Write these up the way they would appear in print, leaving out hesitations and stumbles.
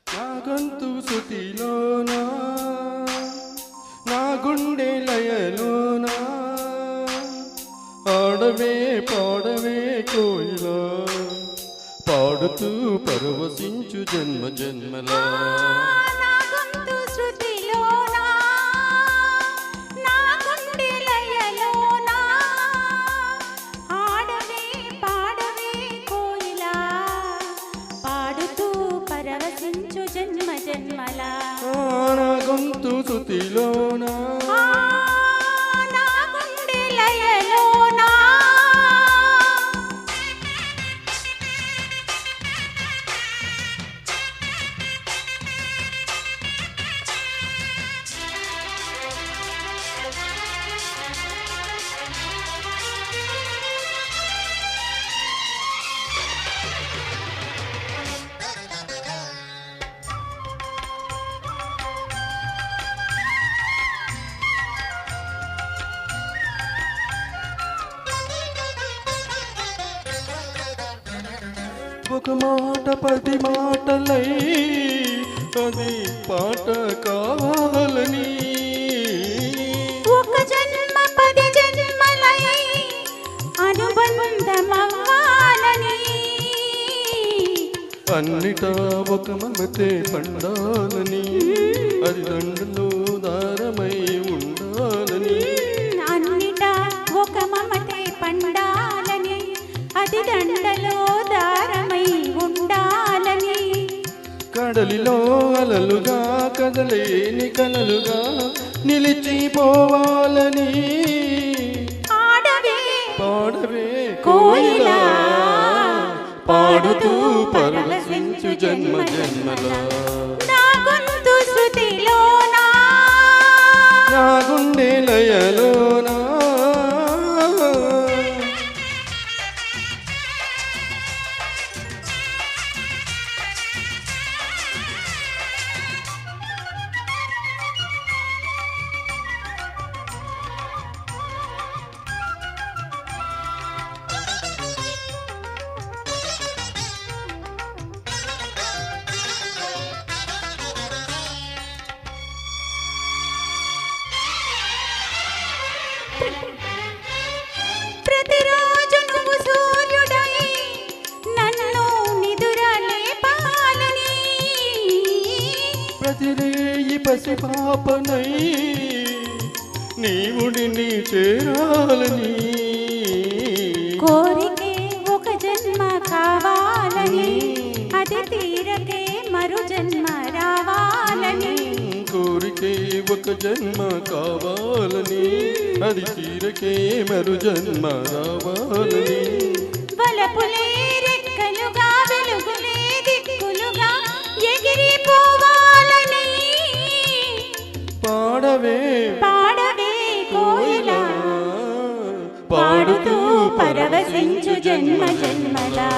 నా గొంతు శృతిలోనా నా గుండె లయలోనా ఆడవే పాడవే కోయిలా పాడుతూ పరవశించు జన్మ జన్మలా నా గొంతు శృతిలోనా నా గుండె లయలోనా ఒక మాట 10 మాటలై అది పాట కావాలని ఒక జన్మ 10 జన్మలై అనుబంధమవ్వాలని అన్నిటా ఒక మమతే పండాలని అది దండలో దారమై ఉండాలని అన్నిటా ఒక మమతే పండాలని అది దండలో దారమై ఉండాలని కడలిలో అలలుగా కదలేని కలలుగా నిలిచిపోవాలని ఆడవే పాడవే కోయిలా పాడుతూ పరవశించు జన్మ జన్మలా నా గొంతు శృతిలోనా నా గుండె లయలోనా ప్రతిరోజు నువ్వు సూర్యుడై నన్ను నిదురలేపాలని ప్రతిరేయి పసి పాపనై నీవుడిని చేరాలని కోరికే ఒక జన్మ కావాలని అది తీరకే మరు జన్మ రావాలని కోరికే ఒక జన్మ కావాలని అది తీరకే మరు జన్మ రావాలని వలపులే రెక్కలుగా వెలుగులే దిక్కులుగా ఎగిరిపోవాలని పాడవే పాడవే కోయిలా పాడుతూ పరవశించు జన్మ జన్మలా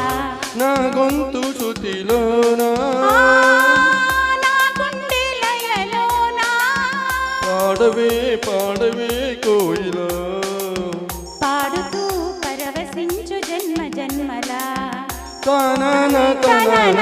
నా గొంతు శృతిలోనా నా గుండె లయలోనా పాడవే పాడవే కోయిలా పాడుతూ పరవశించు జన్మ జన్మలా తనన తనన